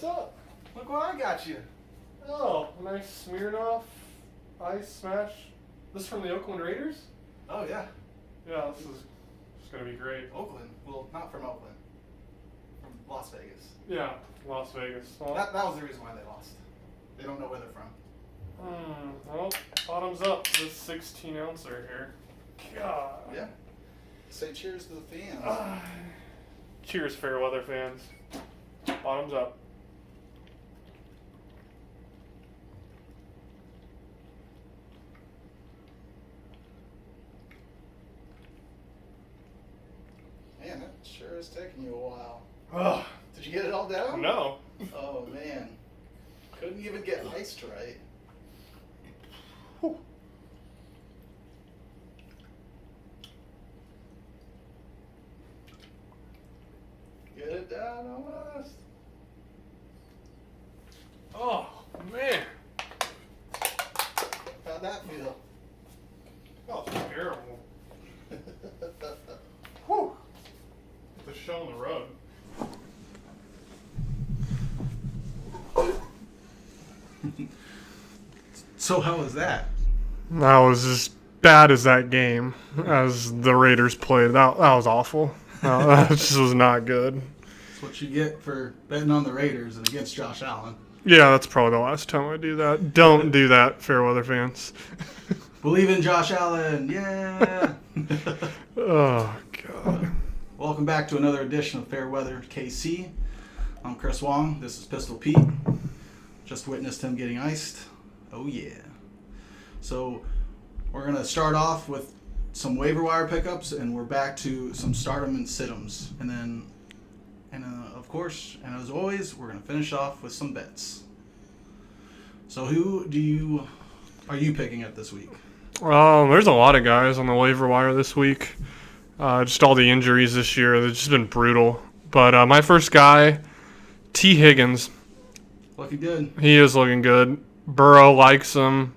what's up? Look what I got you. Oh, nice Smirnoff Ice Smash. This from the Oakland Raiders? Oh, yeah. Yeah, this is going to be great. Oakland. Well, not from Oakland. From Las Vegas. Yeah, Las Vegas. Well, That was the reason why they lost. They don't know where they're from. Well, bottoms up this 16-ouncer here. God. Yeah. Say cheers to the fans. Cheers, Fairweather fans. Bottoms up. Man, that sure is taking you a while. Ugh. Did you get it all down? No. Oh, man. Couldn't even get iced right. Whew. Get it down almost. Oh, man. How'd that feel? Oh, it's terrible. Whew. The show on the road. So how was that? That was as bad as that game as the Raiders played. That was awful. That just was not good. That's what you get for betting on the Raiders and against Josh Allen. Yeah, that's probably the last time I do that. Don't do that, Fairweather fans. Believe in Josh Allen, yeah. Oh, God. Welcome back to another edition of Fairweather KC. I'm Chris Wong. This is Pistol Pete. Just witnessed him getting iced. Oh, yeah. So we're going to start off with some waiver wire pickups, and we're back to some stardom and situms. And then, of course, and as always, we're going to finish off with some bets. So who are you picking at this week? There's a lot of guys on the waiver wire this week. Just all the injuries this year. They've just been brutal. But my first guy, T. Higgins. Looking good. He is looking good. Burrow likes him.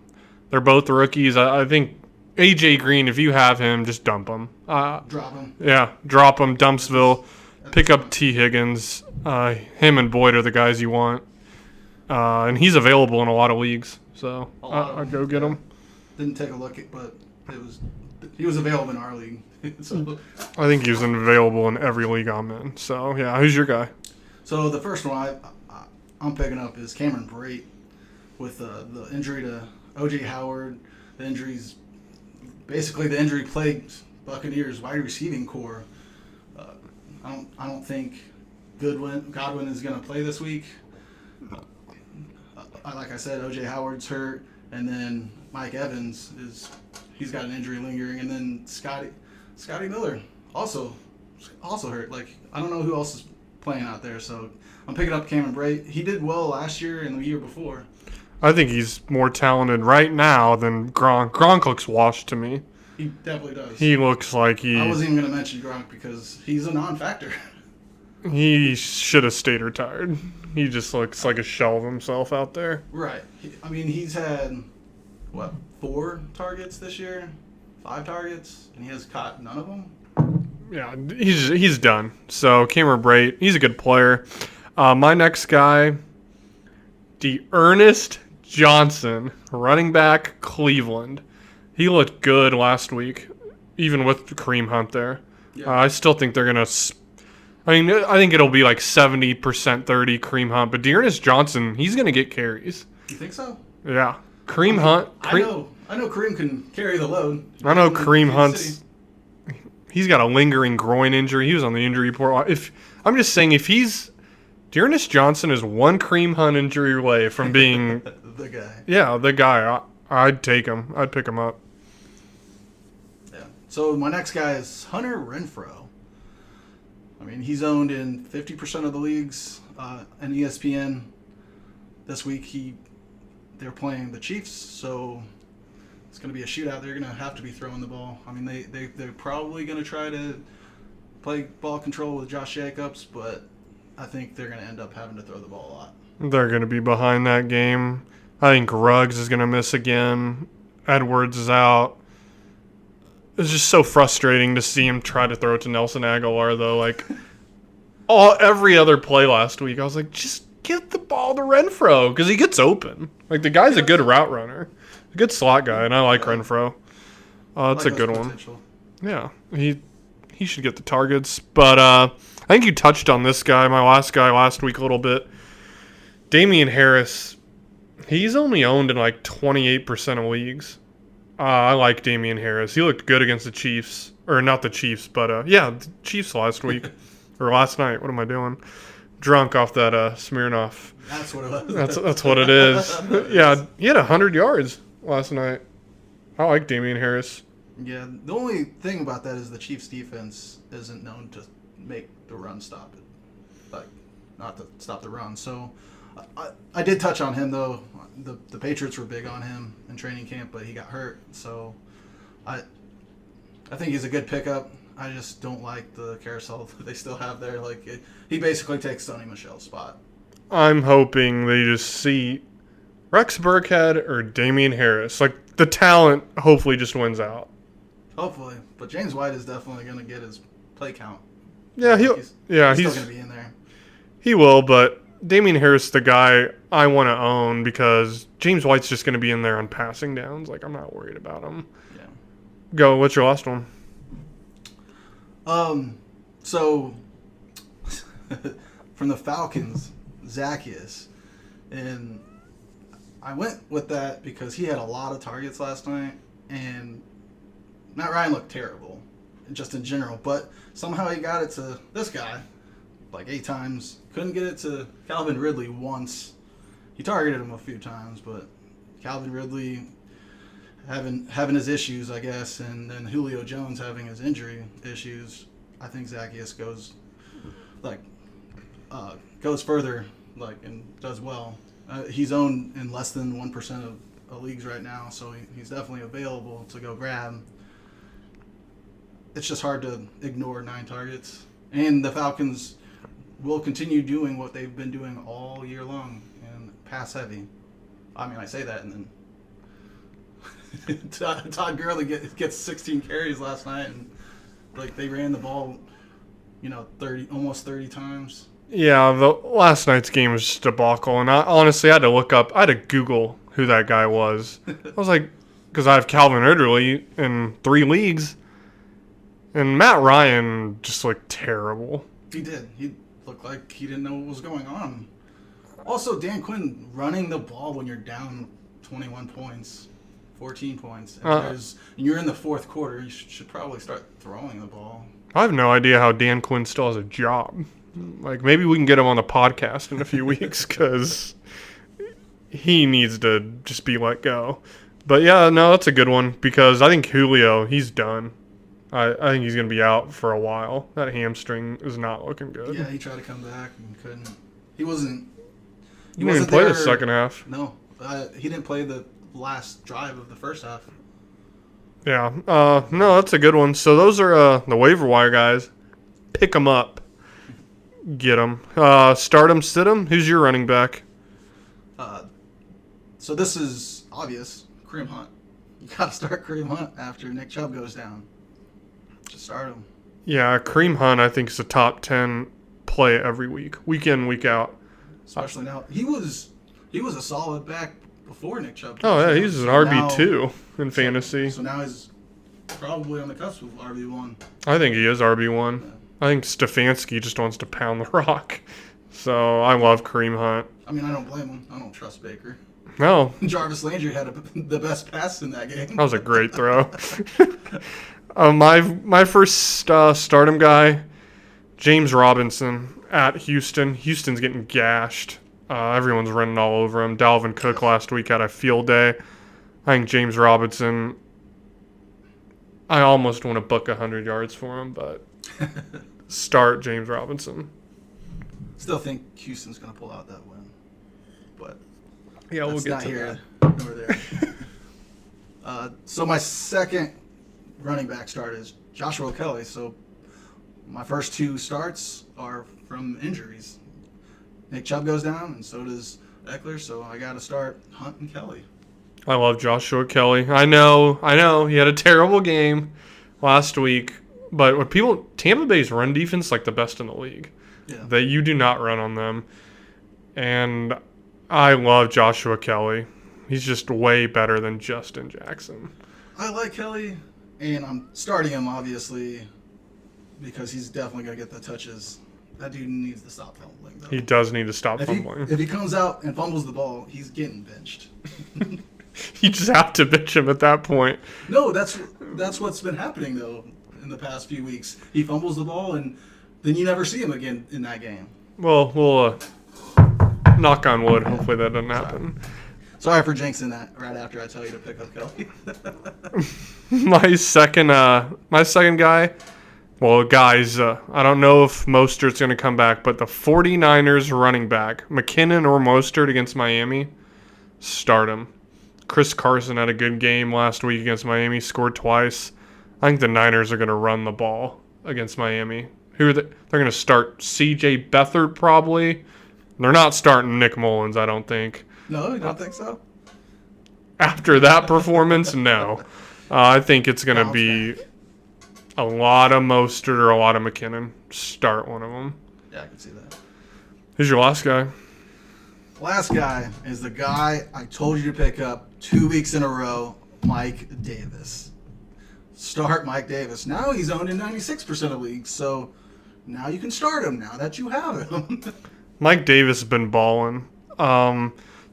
They're both rookies. I think A.J. Green, if you have him, just dump him. Drop him. Yeah, drop him. Dumpsville. Pick up T. Higgins. Him and Boyd are the guys you want. And he's available in a lot of leagues. So I'll go get him. Didn't take a look at, but he was available in our league. So I think he's available in every league I'm in. So, yeah, who's your guy? So the first one I'm picking up is Cameron Brate with the injury to O.J. Howard. The injury plagued Buccaneers wide receiving core. I don't think Godwin is going to play this week. Like I said, O.J. Howard's hurt, and then Mike Evans he's got an injury lingering, and then Scotty Miller also hurt. Like, I don't know who else is playing out there, so I'm picking up Cameron Brate. He did well last year and the year before. I think he's more talented right now than Gronk. Gronk looks washed to me. He definitely does. He looks like I wasn't even going to mention Gronk because he's a non-factor. He should have stayed retired. He just looks like a shell of himself out there. Right. He's had, 4 targets this year? 5 targets? And he has caught none of them? Yeah, he's done. So, Cameron Brate, he's a good player. My next guy, Ernest Johnson, running back, Cleveland. He looked good last week, even with Kareem Hunt there. Yeah. I still think they're going to... I think it'll be like 70% 30 Kareem Hunt. But Ernest Johnson, he's going to get carries. You think so? Yeah. Hunt... I know Kareem can carry the load. I know Kareem Hunt's... He's got a lingering groin injury. He was on the injury report. I'm just saying, Ernest Johnson is one Kareem Hunt injury away from being... the guy. Yeah, the guy. I'd take him. I'd pick him up. Yeah. So my next guy is Hunter Renfrow. He's owned in 50% of the leagues. And ESPN this week, they're playing the Chiefs, so it's going to be a shootout. They're going to have to be throwing the ball. They're probably going to try to play ball control with Josh Jacobs, but I think they're going to end up having to throw the ball a lot. They're going to be behind that game. I think Ruggs is going to miss again. Edwards is out. It's just so frustrating to see him try to throw it to Nelson Aguilar, though. Like, every other play last week, I was like, just get the ball to Renfrow because he gets open. Like, the guy's a good route runner. A good slot guy, and I like Renfrow. That's a good one. Yeah, he should get the targets. But I think you touched on this guy, my last guy last week a little bit. Damian Harris, he's only owned in like 28% of leagues. I like Damian Harris. He looked good against the Chiefs. Or not the Chiefs, but the Chiefs last week. Or last night. What am I doing? Drunk off that Smirnoff. That's what it was. That's what it is. Yeah, he had 100 yards last night. I like Damian Harris. Yeah, the only thing about that is the Chiefs' defense isn't known to make the run stop it. Like, not to stop the run. So, I did touch on him, though. The Patriots were big on him in training camp, but he got hurt. So, I think he's a good pickup. I just don't like the carousel that they still have there. Like, he basically takes Sonny Michel's spot. I'm hoping they just see Rex Burkhead or Damian Harris. Like, the talent hopefully just wins out. Hopefully. But James White is definitely going to get his play count. Yeah, he's still going to be in there. He will, but Damian Harris, the guy I want to own because James White's just going to be in there on passing downs. Like, I'm not worried about him. Yeah. Go. What's your last one? So from the Falcons, Zacchaeus, and I went with that because he had a lot of targets last night, and Matt Ryan looked terrible, just in general, but somehow he got it to this guy like 8 times. Couldn't get it to Calvin Ridley once. He targeted him a few times, but Calvin Ridley having his issues, I guess, and then Julio Jones having his injury issues. I think Zacchaeus goes further, and does well. He's owned in less than 1% of leagues right now, so he's definitely available to go grab. It's just hard to ignore 9 targets, and the Falcons will continue doing what they've been doing all year long, and pass heavy. I mean, I say that, and then Todd Gurley gets 16 carries last night, and they ran the ball, almost 30 times. Yeah, the last night's game was just a debacle, and I honestly had to Google who that guy was. I was like, because I have Calvin Ridley in 3 leagues, and Matt Ryan just looked terrible. He did. He looked like he didn't know what was going on. Also, Dan Quinn running the ball when you're down 21 points. 14 points. And you're in the 4th quarter. You should probably start throwing the ball. I have no idea how Dan Quinn still has a job. Like, maybe we can get him on the podcast in a few weeks because he needs to just be let go. But yeah, no, that's a good one because I think Julio, he's done. I think he's going to be out for a while. That hamstring is not looking good. Yeah, he tried to come back and couldn't. He wasn't. He didn't even play the second half. No, he didn't play the last drive of the first half. Yeah. No, that's a good one. So those are the waiver wire guys. Pick them up. Get them. Start them, sit them. Who's your running back? So this is obvious. Kareem Hunt. You got to start Kareem Hunt after Nick Chubb goes down. Just start him. Yeah, Kareem Hunt I think is a top 10 play every week. Week in, week out. Especially now. He was a solid back before Nick Chubb. Oh, yeah, he's an RB2 in fantasy. So now he's probably on the cusp of RB1. I think he is RB1. Yeah. I think Stefanski just wants to pound the rock. So I love Kareem Hunt. I mean, I don't blame him. I don't trust Baker. No. Jarvis Landry had the best pass in that game. That was a great throw. My first stardom guy, James Robinson at Houston. Houston's getting gashed. Everyone's running all over him. Dalvin Cook last week had a field day. I think James Robinson, I almost want to book 100 yards for him, but start James Robinson. Still think Houston's going to pull out that win. But yeah, we'll get to here nor there. So my second running back start is Joshua Kelly. So my first 2 starts are from injuries. Nick Chubb goes down, and so does Eckler, so I got to start Hunt and Kelly. I love Joshua Kelly. I know. He had a terrible game last week, but Tampa Bay's run defense is like the best in the league. Yeah. That you do not run on them. And I love Joshua Kelly. He's just way better than Justin Jackson. I like Kelly, and I'm starting him, obviously, because he's definitely going to get the touches. That dude needs to stop fumbling, though. He does need to stop fumbling. If he comes out and fumbles the ball, he's getting benched. You just have to bench him at that point. No, that's what's been happening, though, in the past few weeks. He fumbles the ball, and then you never see him again in that game. Well, we'll knock on wood. Hopefully that doesn't happen. Sorry for jinxing that right after I tell you to pick up Kelly. My second guy, well, guys, I don't know if Mostert's going to come back, but the 49ers running back, McKinnon or Mostert against Miami, start him. Chris Carson had a good game last week against Miami, scored twice. I think the Niners are going to run the ball against Miami. They're going to start C.J. Beathard probably. They're not starting Nick Mullins, I don't think. No, you don't think so? After that performance, no. I think it's going to be a lot of Mostert or a lot of McKinnon. Start one of them. Yeah, I can see that. Who's your last guy? Last guy is the guy I told you to pick up 2 weeks in a row, Mike Davis. Start Mike Davis. Now he's owned in 96% of leagues, so now you can start him now that you have him. Mike Davis has been balling.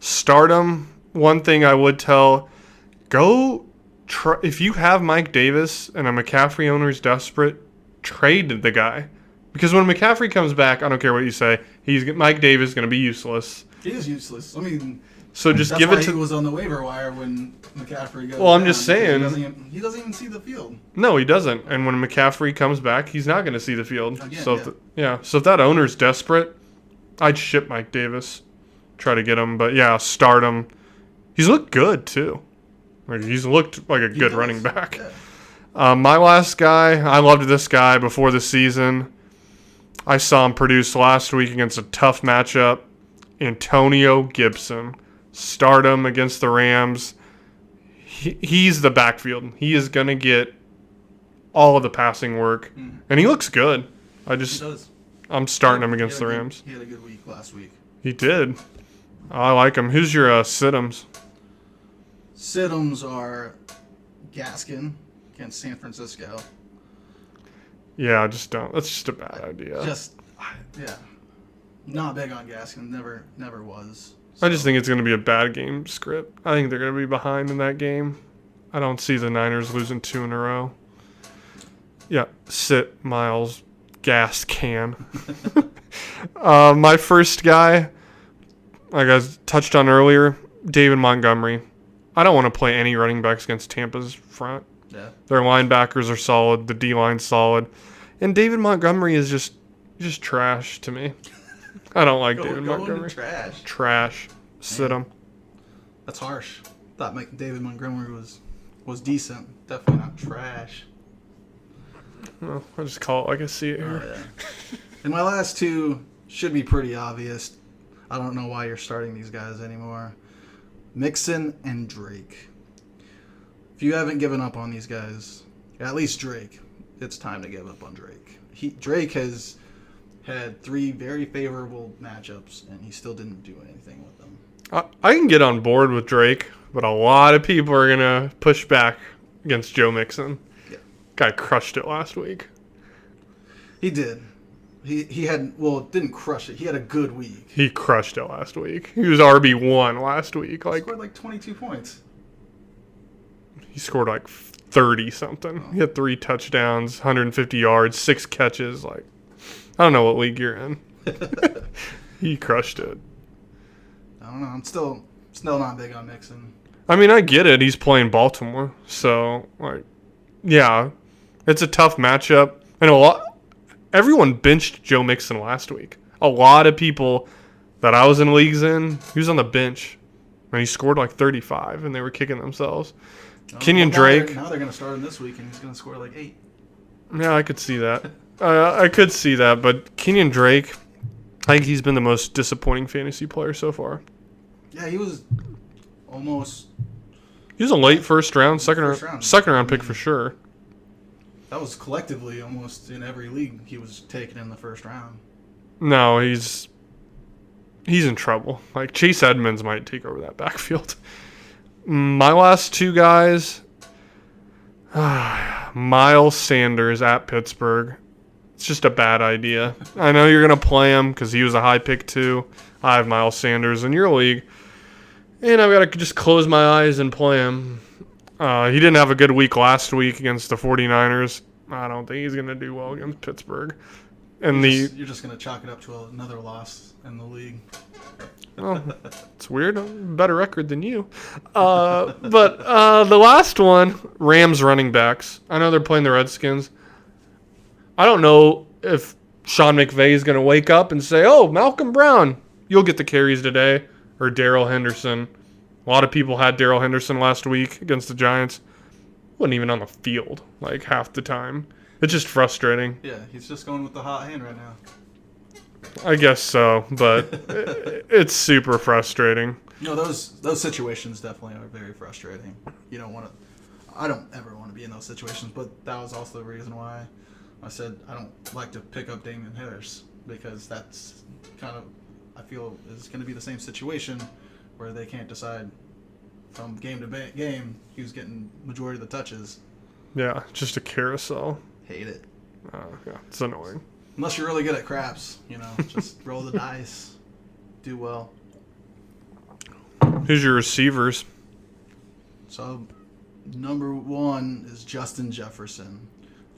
Start him. One thing I would tell, if you have Mike Davis and a McCaffrey owner is desperate, trade the guy. Because when McCaffrey comes back, I don't care what you say, Mike Davis is going to be useless. He is useless. I mean, so just that's give why it to. He was on the waiver wire when McCaffrey goes. Well, I'm down, just saying. He doesn't even see the field. No, he doesn't. And when McCaffrey comes back, he's not going to see the field. Again, so so if that owner's desperate, I'd ship Mike Davis, try to get him. But yeah, start him. He's looked good too. Like he's looked like a good running back. Yeah. My last guy, I loved this guy before the season. I saw him produce last week against a tough matchup. Antonio Gibson. Start him against the Rams. He's the backfield. He is going to get all of the passing work. And he looks good. He does. I'm starting him against the Rams. He had a good week last week. He did. I like him. Who's your sit-ems? Sit-ems are Gaskin against San Francisco. Yeah, just don't. That's just a bad idea. Yeah. Not big on Gaskin. Never was. So. I just think it's going to be a bad game script. I think they're going to be behind in that game. I don't see the Niners losing 2 in a row. Yeah, sit Miles gas can. My first guy, like I touched on earlier, David Montgomery. I don't want to play any running backs against Tampa's front. Yeah. Their linebackers are solid. The D-line's solid. And David Montgomery is just trash to me. I don't like David Montgomery. Trash. Sit him. That's harsh. Thought David Montgomery was decent. Definitely not trash. Well, I'll just call it like I see it here. Oh, yeah. And my last two should be pretty obvious. I don't know why you're starting these guys anymore. Mixon and Drake. If you haven't given up on these guys, at least Drake, it's time to give up on Drake. Drake has had 3 very favorable matchups, and he still didn't do anything with them. I can get on board with Drake, but a lot of people are going to push back against Joe Mixon. Yeah. Guy crushed it last week. He did. He had, well, didn't crush it. He had a good week. He crushed it last week. He was RB1 last week. He scored like 22 points. He scored like 30-something. He had 3 touchdowns, 150 yards, 6 catches. Like, I don't know what league you're in. He crushed it. I don't know. I'm still not big on Mixon. I mean, I get it. He's playing Baltimore. So, like, yeah, it's a tough matchup. And everyone benched Joe Mixon last week. A lot of people that I was in leagues in, he was on the bench. And he scored like 35, and they were kicking themselves. Kenyon Drake. Now they're going to start him this week, and he's going to score like 8. Yeah, I could see that. I could see that. But Kenyon Drake, I think he's been the most disappointing fantasy player so far. Yeah, he was almost. He was a late first round, second round pick for sure. That was collectively almost in every league he was taken in the first round. No, he's he's in trouble. Like, Chase Edmonds might take over that backfield. My last two guys, Miles Sanders at Pittsburgh. It's just a bad idea. I know you're going to play him because he was a high pick too. I have Miles Sanders in your league. And I've got to just close my eyes and play him. He didn't have a good week last week against the 49ers. I don't think he's going to do well against Pittsburgh. And you're just going to chalk it up to another loss in the league. Oh, it's weird. Better record than you. But the last one, Rams running backs. I know they're playing the Redskins. I don't know if Sean McVay is going to wake up and say, oh, Malcolm Brown, you'll get the carries today, or Darrell Henderson. A lot of people had Darrell Henderson last week against the Giants. Wasn't even on the field, like, half the time. It's just frustrating. Yeah, he's just going with the hot hand right now. I guess so, but it's super frustrating. No, those situations definitely are very frustrating. You don't want to. I don't ever want to be in those situations, but that was also the reason why I said I don't like to pick up Damian Harris, because that's kind of, I feel, is going to be the same situation where they can't decide from game to game who's getting majority of the touches. Yeah, just a carousel. Hate it. Yeah, it's annoying. Unless you're really good at craps, just roll the dice, do well. Who's your receivers? So, number one is Justin Jefferson.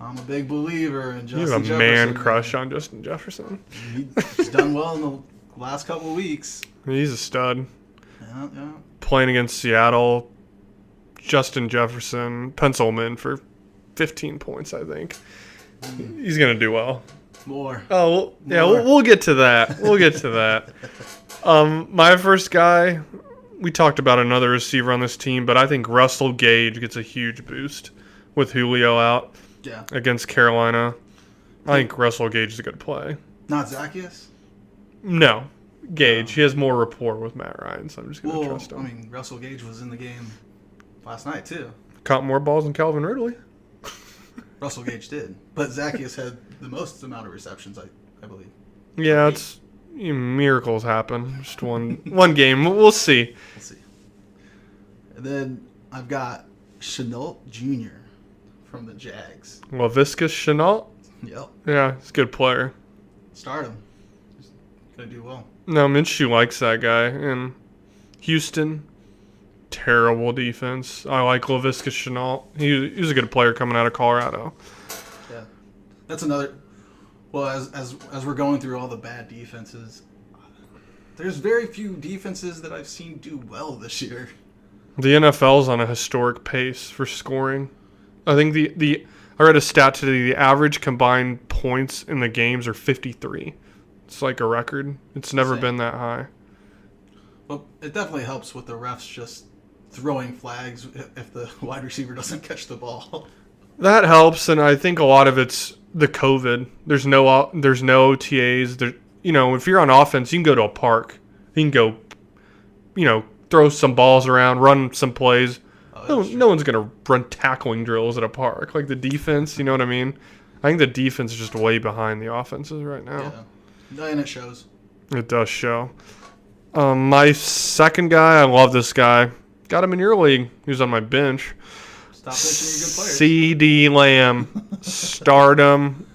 I'm a big believer in Justin Jefferson. You have a man crush on Justin Jefferson. He's done well in the last couple of weeks. He's a stud. Yeah. Playing against Seattle, Justin Jefferson, pencil him in for 15 points, I think. He's going to do well. More. Oh, yeah, we'll get to that. We'll get to that. My first guy, we talked about another receiver on this team, but I think Russell Gage gets a huge boost with Julio out against Carolina. I think Russell Gage is a good play. Not Zacchaeus? No. Gage. He has more rapport with Matt Ryan, so I'm just going to trust him. I mean, Russell Gage was in the game last night, too. Caught more balls than Calvin Ridley. Russell Gage did. But Zacchaeus had the most amount of receptions, I believe. Yeah, miracles happen. Just one game. We'll see. We'll see. And then I've got Chenault Jr. from the Jags. LaVisca Chenault? Yep. Yeah, he's a good player. Start him. He's going to do well. No, Minshew likes that guy. And Houston, terrible defense. I like LaVisca Chenault. He was a good player coming out of Colorado. Yeah. That's another... Well, as we're going through all the bad defenses, there's very few defenses that I've seen do well this year. The NFL's on a historic pace for scoring. I think I read a stat today, the average combined points in the games are 53. It's like a record. It's never been that high. Well, it definitely helps with the refs just throwing flags if the wide receiver doesn't catch the ball. That helps, and I think a lot of it's the COVID. There's no OTAs. If you're on offense, you can go to a park. You can go, throw some balls around, run some plays. No one's going to run tackling drills at a park. Like the defense, you know what I mean? I think the defense is just way behind the offenses right now. Yeah, and it shows. It does show. My second guy, I love this guy. Got him in your league. He was on my bench. Stop mentioning your good players. CD Lamb. Start him.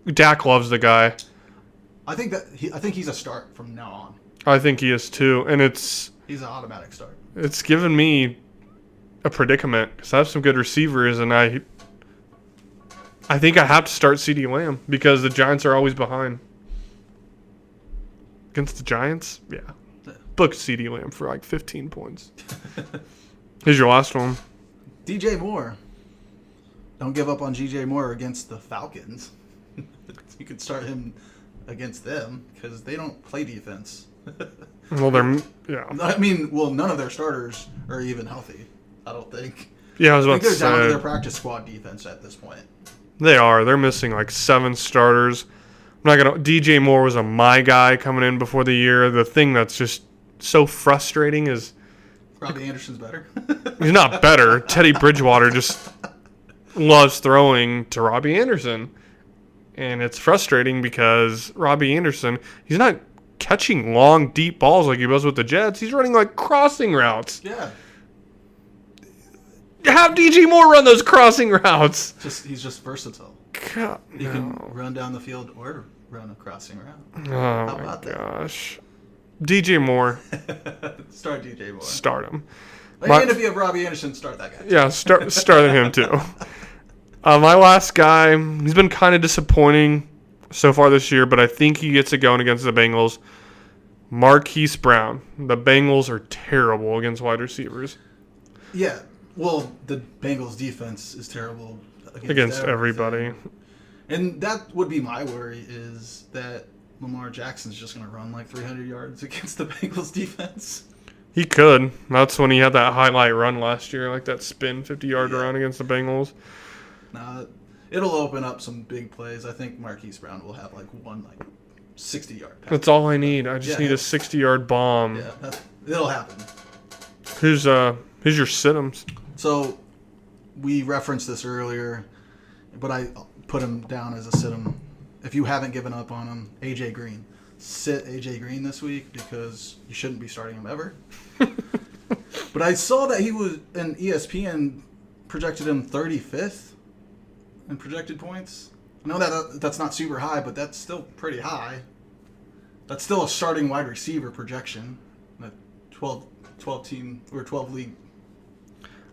Dak loves the guy. I think he's a start from now on. I think he is too. And he's an automatic start. It's given me a predicament because I have some good receivers, and I think I have to start CD Lamb because the Giants are always behind. Against the Giants? Yeah. Book CD Lamb for like 15 points. Here's your last one. DJ Moore. Don't give up on DJ Moore against the Falcons. You could start him against them because they don't play defense. Well, yeah. I mean, none of their starters are even healthy, I don't think. Yeah, I was about to say. They're down to their practice squad defense at this point. They are. They're missing like 7 starters. DJ Moore was my guy coming in before the year. The thing that's just so frustrating is Robbie Anderson's better. He's not better. Teddy Bridgewater just loves throwing to Robbie Anderson. And it's frustrating because Robbie Anderson, he's not catching long, deep balls like he was with the Jets. He's running like crossing routes. Yeah. Have DJ Moore run those crossing routes. He's just versatile. God, He can run down the field or run a crossing route. Oh How my about that? gosh. DJ Moore. Start DJ Moore. Start him. And if you have Robbie Anderson, start that guy. Yeah, start him too. My last guy, he's been kind of disappointing so far this year, but I think he gets it going against the Bengals. Marquise Brown. The Bengals are terrible against wide receivers. Yeah. Well, the Bengals defense is terrible Against everybody. And that would be my worry, is that Lamar Jackson's just going to run like 300 yards against the Bengals defense. He could. That's when he had that highlight run last year, like that spin 50-yard run against the Bengals. Nah, it'll open up some big plays. I think Marquise Brown will have like 60-yard pass. That's all I need. I just need a 60-yard bomb. Yeah, it'll happen. Who's your sit-ems? So we referenced this earlier, but I put him down as a sit-em. If you haven't given up on him, AJ Green. Sit AJ Green this week because you shouldn't be starting him ever. But I saw that he was in ESPN projected him 35th in projected points. I know that's not super high, but that's still pretty high. That's still a starting wide receiver projection. A 12 team or 12 league.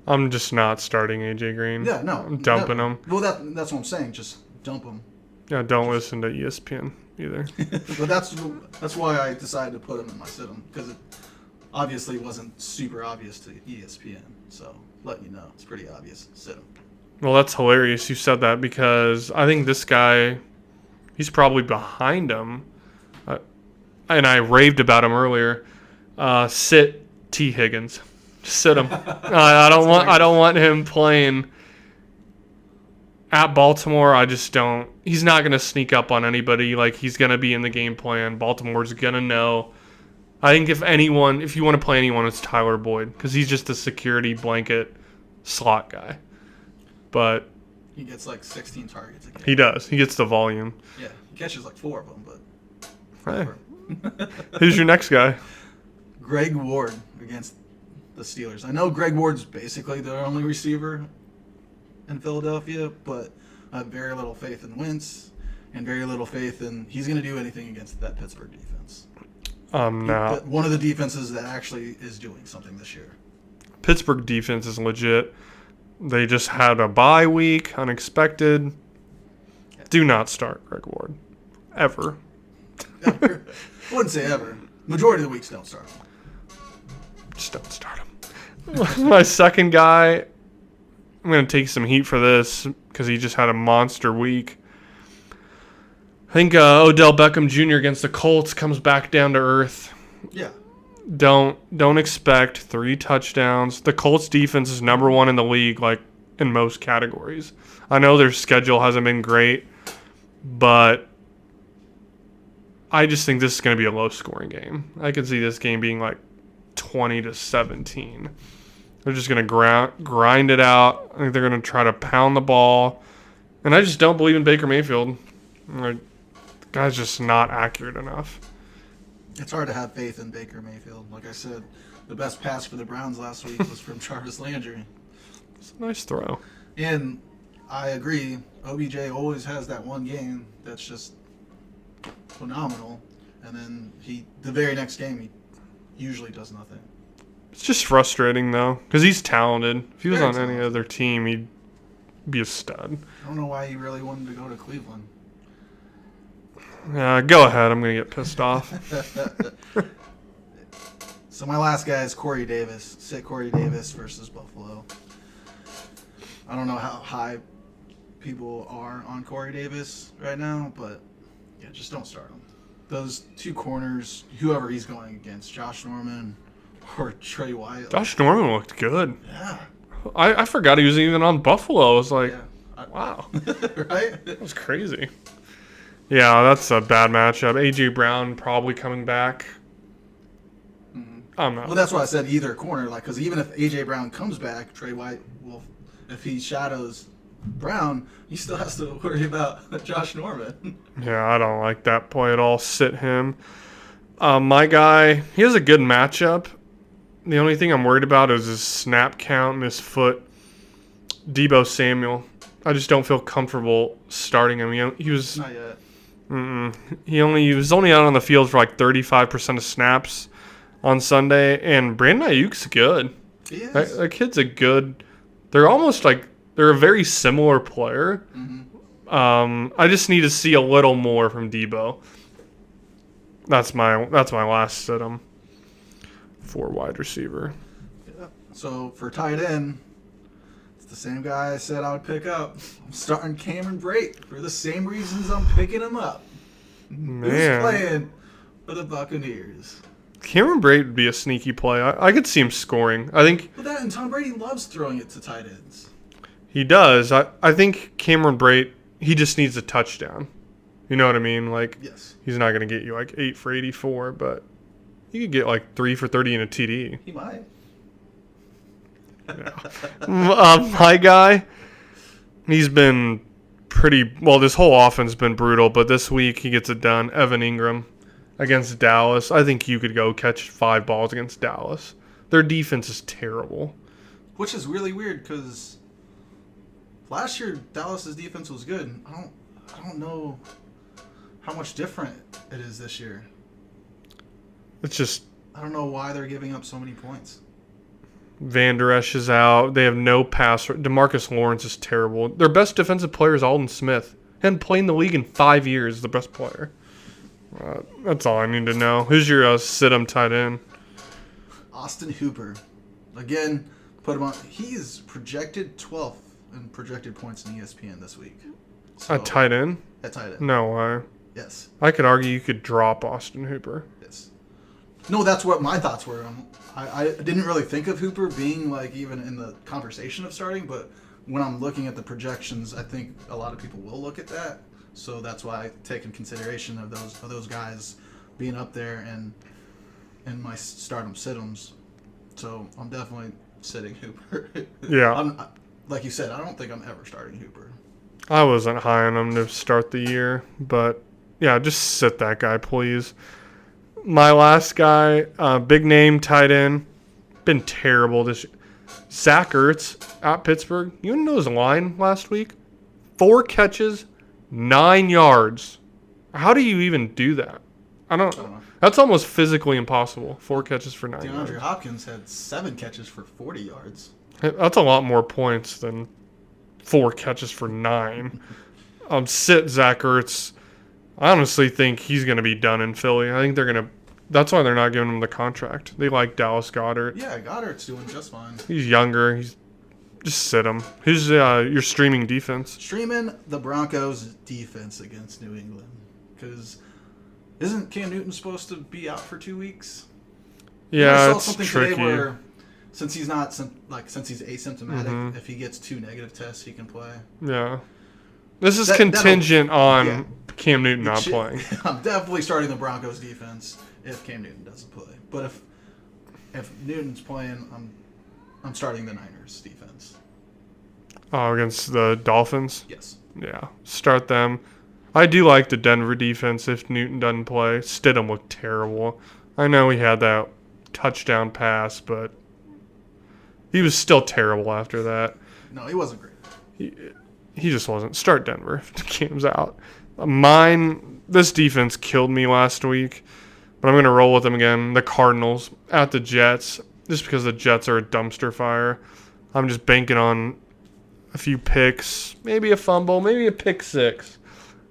I'm just not starting AJ Green. Yeah, no. I'm dumping him. Well, that's what I'm saying. Just dump him. Yeah, don't listen to ESPN either. But that's why I decided to put him in my sit-em, because it obviously wasn't super obvious to ESPN. So, let you know, it's pretty obvious. Sit-em. Well, that's hilarious you said that, because I think this guy, he's probably behind him. And I raved about him earlier. Sit T. Higgins. Sit him. I don't want him playing at Baltimore. I just don't. He's not going to sneak up on anybody. Like, he's going to be in the game plan. Baltimore's going to know. I think if you want to play anyone, it's Tyler Boyd, because he's just a security blanket slot guy. But he gets like 16 targets a game. He does. He gets the volume. Yeah, he catches like 4 of them, but hey. Who's your next guy? Greg Ward against the Steelers. I know Greg Ward's basically their only receiver in Philadelphia, but I have very little faith in Wentz and very little faith in he's going to do anything against that Pittsburgh defense. No. One of the defenses that actually is doing something this year. Pittsburgh defense is legit. They just had a bye week, unexpected. Yeah. Do not start Greg Ward. Ever. Ever. I wouldn't say ever. Majority of the weeks don't start him. Just don't start him. My second guy, I'm going to take some heat for this because he just had a monster week. I think Odell Beckham Jr. against the Colts comes back down to earth. Yeah. Don't expect 3 touchdowns. The Colts defense is number 1 in the league, like in most categories. I know their schedule hasn't been great, but I just think this is going to be a low-scoring game. I could see this game being like 20-17. They're just going to grind it out. I think they're going to try to pound the ball. And I just don't believe in Baker Mayfield. The guy's just not accurate enough. It's hard to have faith in Baker Mayfield. Like I said, the best pass for the Browns last week was from Jarvis Landry. It's a nice throw. And I agree. OBJ always has that one game that's just phenomenal. And then the very next game, he usually does nothing. It's just frustrating, though, because he's talented. If he was Very on talented. any other team, he'd be a stud. I don't know why he really wanted to go to Cleveland. Go ahead. I'm going to get pissed off. So my last guy is Corey Davis. Sit Corey Davis versus Buffalo. I don't know how high people are on Corey Davis right now, but yeah, just don't start him. Those 2 corners, whoever he's going against, Josh Norman or Trey Wyatt. Josh Norman looked good. Yeah. I forgot he was even on Buffalo. I was like, wow. Right? That was crazy. Yeah, that's a bad matchup. A.J. Brown probably coming back. Mm-hmm. I'm not. Well, that's why I said either corner, because even if A.J. Brown comes back, Trey White will, if he shadows Brown, he still has to worry about Josh Norman. Yeah, I don't like that play at all. Sit him. My guy, he has a good matchup. The only thing I'm worried about is his snap count and his foot. Deebo Samuel. I just don't feel comfortable starting him. He was Not yet. he was only out on the field for like 35% of snaps on Sunday, and Brandon Ayuk's good. He is. That kid's a good. They're almost like they're a very similar player. Mm-hmm. I just need to see a little more from Deebo. That's my last sit-em for wide receiver. Yeah. So for tight end, it's the same guy I said I would pick up. I'm starting Cameron Brate for the same reasons I'm picking him up. Man. Who's playing for the Buccaneers? Cameron Brate would be a sneaky play. I could see him scoring. I think But that and Tom Brady loves throwing it to tight ends. he does. I think Cameron Brate, he just needs a touchdown. You know what I mean? Like, Yes. he's not going to get you like 8 for 84, but he could get like 3 for 30 in a TD. He might. My guy, he's been pretty well. This whole offense has been brutal, but this week he gets it done. Evan Ingram against Dallas. I think you could go catch 5 balls against Dallas. Their defense is terrible. Which is really weird because last year Dallas's defense was good. I don't know how much different it is this year. It's just I don't know why they're giving up so many points. Van Der Esch is out. They have no pass. DeMarcus Lawrence is terrible. Their best defensive player is Alden Smith. Hadn't played in the league in 5 years. The best player. That's all I need to know. Who's your sit-em tight end? Austin Hooper. Again, put him on. He is projected 12th in projected points in ESPN this week. So, A tight end? At tight end. No way. Yes. I could argue you could drop Austin Hooper. Yes. No, that's what my thoughts were. I didn't really think of Hooper being like even in the conversation of starting, but when I'm looking at the projections, I think a lot of people will look at that. So that's why I take in consideration of those guys being up there and in my stardom sit-ems. So I'm definitely sitting Hooper. Yeah. Like you said, I don't think I'm ever starting Hooper. I wasn't high on him to start the year, but yeah, just sit that guy, please. My last guy, big name tight end, been terrible this year. Zach Ertz at Pittsburgh. You know his line last week? 4 catches, 9 yards. How do you even do that? I don't know. That's almost physically impossible. 4 catches for 9 yards. DeAndre Hopkins had 7 catches for 40 yards. That's a lot more points than 4 catches for 9. Sit Zach Ertz. I honestly think he's going to be done in Philly. I think they're going to. That's why they're not giving him the contract. They like Dallas Goedert. Yeah, Goddard's doing just fine. He's younger. Just sit him. Who's your streaming defense? Streaming the Broncos' defense against New England. Because isn't Cam Newton supposed to be out for 2 weeks? Yeah, I saw it's something tricky. today where since he's asymptomatic, if he gets 2 negative tests, he can play. Yeah. This is contingent on Cam Newton not playing. I'm definitely starting the Broncos defense if Cam Newton doesn't play. But if Newton's playing, I'm starting the Niners defense. Oh, against the Dolphins? Yes. Yeah. Start them. I do like the Denver defense if Newton doesn't play. Stidham looked terrible. I know he had that touchdown pass, but he was still terrible after that. No, he wasn't great. He just wasn't. Start Denver if Cam's out. This defense killed me last week, but I'm going to roll with them again. The Cardinals at the Jets, just because the Jets are a dumpster fire. I'm just banking on a few picks, maybe a fumble, maybe a pick 6.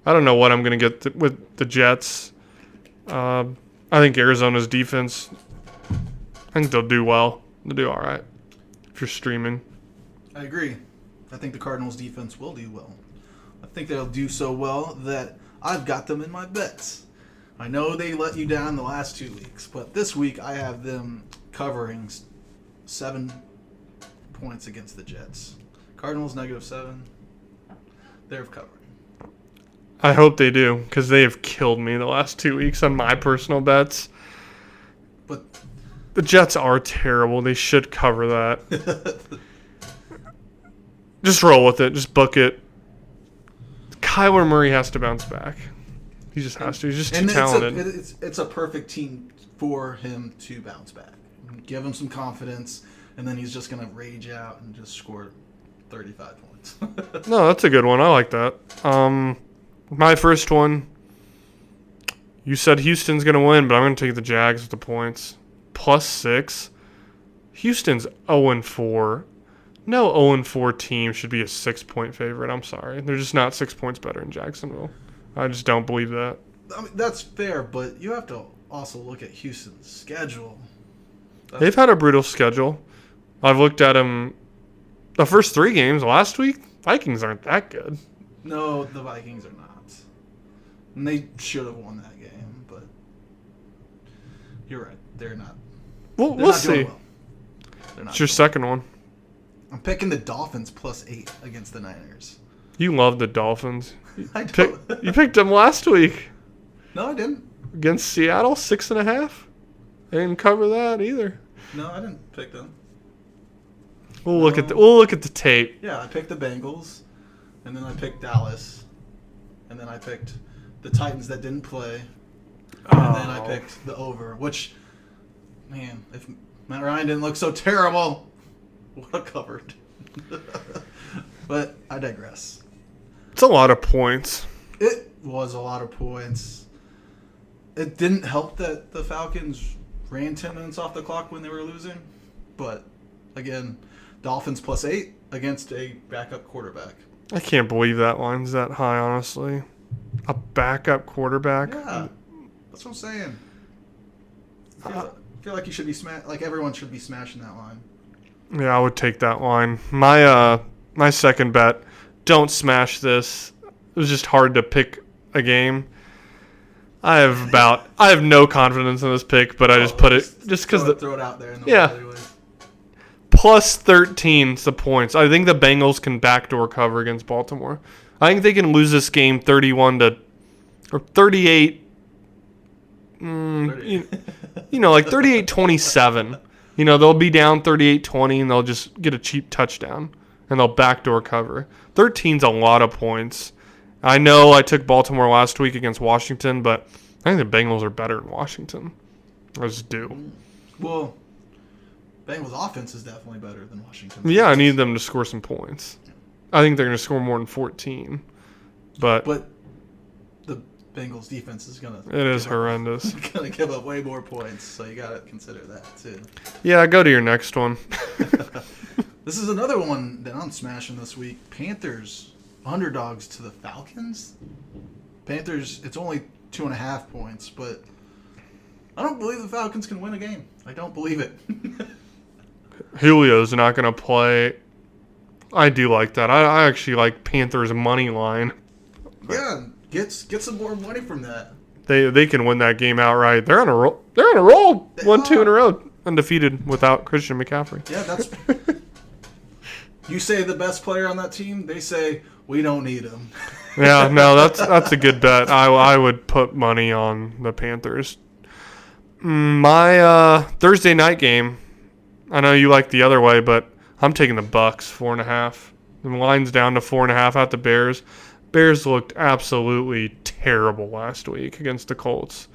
I don't know what I'm going to get with the Jets. I think Arizona's defense, I think they'll do well. They'll do all right if you're streaming. I agree. I think the Cardinals defense will do well. I think they'll do so well that I've got them in my bets. I know they let you down the last 2 weeks, but this week I have them covering 7 points against the Jets. Cardinals -7. They're covering. I hope they do, because they have killed me the last 2 weeks on my personal bets. But the Jets are terrible. They should cover that. Just roll with it. Just book it. Kyler Murray has to bounce back. He just has to. He's just too And talented. it's a perfect team for him to bounce back. Give him some confidence, and then he's just going to rage out and just score 35 points. No, that's a good one. I like that. My first one, you said Houston's going to win, but I'm going to take the Jags with the points. +6. Houston's 0-4. No 0-4 team should be a 6-point favorite. I'm sorry. They're just not 6 points better in Jacksonville. I just don't believe that. I mean, that's fair, but you have to also look at Houston's schedule. They've had a brutal schedule. I've looked at them. The first 3 games last week, Vikings aren't that good. No, the Vikings are not. And they should have won that game, but you're right. They're not. We'll not see. doing well. They're not It's your doing second one. well. I'm picking the Dolphins +8 against the Niners. You love the Dolphins. I don't. You picked them last week No, I didn't. against Seattle, 6.5. They didn't cover that either. No, I didn't pick them. We'll look at the tape. Yeah, I picked the Bengals, and then I picked Dallas, and then I picked the Titans that didn't play, and then I picked the over. Which, man, if Matt Ryan didn't look so terrible, would have covered. But I digress. It's a lot of points. It was a lot of points. It didn't help that the Falcons ran 10 minutes off the clock when they were losing, but again, Dolphins +8 against a backup quarterback. I can't believe that line's that high, honestly. A backup quarterback? Yeah, that's what I'm saying. I feel like you should be like everyone should be smashing that line. Yeah, I would take that line. My second bet, don't smash this. It was just hard to pick a game. I have no confidence in this pick, but I just put it just because throw it out there. In the yeah. anyways. +13 is the points. I think the Bengals can backdoor cover against Baltimore. I think they can lose this game 38. Like 38-27. They'll be down 38-20 and they'll just get a cheap touchdown and they'll backdoor cover. 13's a lot of points. I know I took Baltimore last week against Washington, but I think the Bengals are better in Washington. I just do. Well, Bengals offense is definitely better than Washington. Yeah, I need them to score some points. I think they're going to score more than 14. But the Bengals defense is going to... It is horrendous. Going to give up way more points, so you got to consider that too. Yeah, go to your next one. This is another one that I'm smashing this week. Panthers underdogs to the Falcons. Panthers, it's only 2.5 points, but I don't believe the Falcons can win a game. I don't believe it. Julio's not going to play. I do like that. I actually like Panthers money line. Yeah, get some more money from that. They can win that game outright. They're on a roll. They're on a roll. 1-2 in a row, undefeated without Christian McCaffrey. Yeah, that's. You say the best player on that team, they say we don't need him. Yeah, no, that's a good bet. I would put money on the Panthers. My Thursday night game. I know you like the other way, but I'm taking the Bucks 4.5. The line's down to 4.5 at the Bears. Bears looked absolutely terrible last week against the Colts.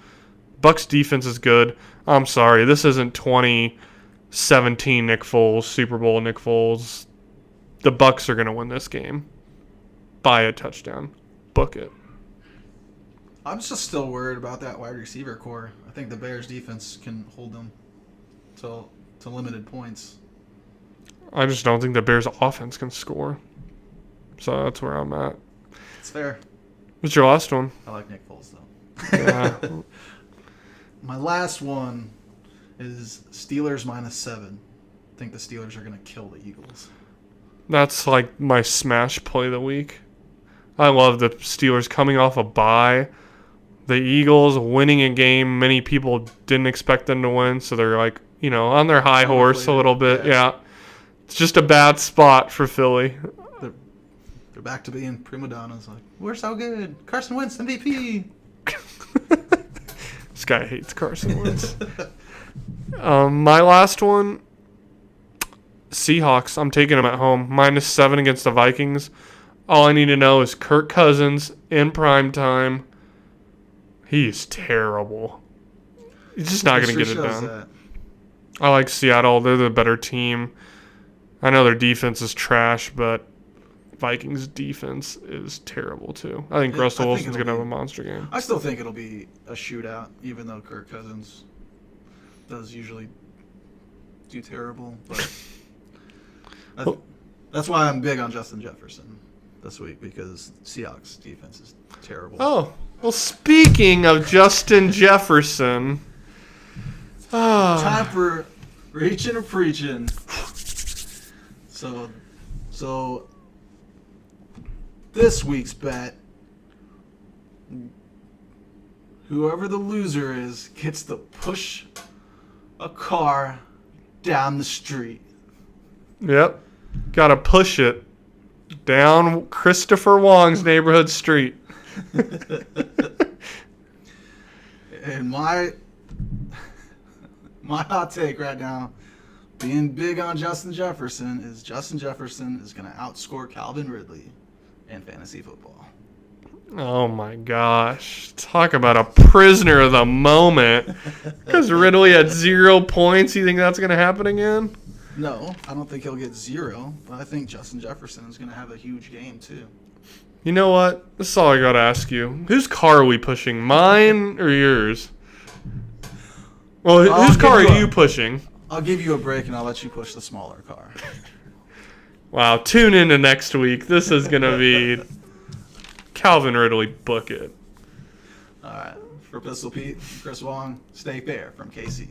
Bucks defense is good. I'm sorry, this isn't 2017 Nick Foles, Super Bowl Nick Foles. The Bucks are going to win this game by a touchdown. Book it. I'm just still worried about that wide receiver core. I think the Bears defense can hold them to limited points. I just don't think the Bears offense can score. So that's where I'm at. It's fair. What's your last one? I like Nick Foles, though. Yeah. My last one is Steelers -7. I think the Steelers are going to kill the Eagles. That's like my smash play of the week. I love the Steelers coming off a bye. The Eagles winning a game many people didn't expect them to win, so they're like, on their high horse a little bit. Yeah. It's just a bad spot for Philly. They're back to being prima donnas. Like, we're so good. Carson Wentz MVP. This guy hates Carson Wentz. My last one, Seahawks. I'm taking them at home. -7 against the Vikings. All I need to know is Kirk Cousins in prime time. He's terrible. He's just not going to get it done. That. I like Seattle. They're the better team. I know their defense is trash, but Vikings' defense is terrible too. I think Russell Wilson's going to have a monster game. I still think it'll be a shootout, even though Kirk Cousins does usually do terrible. But that's why I'm big on Justin Jefferson this week, because Seahawks' defense is terrible. Oh, well, speaking of Justin Jefferson. Time for reaching or preaching. So this week's bet, whoever the loser is gets to push a car down the street. Yep. Gotta push it down Christopher Wong's neighborhood street. And my hot take right now, being big on Justin Jefferson is going to outscore Calvin Ridley in fantasy football. Oh my gosh. Talk about a prisoner of the moment. Because Ridley had 0 points. You think that's going to happen again? No, I don't think he'll get 0, but I think Justin Jefferson is going to have a huge game too. You know what? This is all I got to ask you. Whose car are we pushing? Mine or yours? Well, whose car are you pushing? I'll give you a break and I'll let you push the smaller car. Wow, tune into next week. This is going to be Calvin Ridley, book it. All right. For Pistol Pete, Chris Wong, stay fair from KC.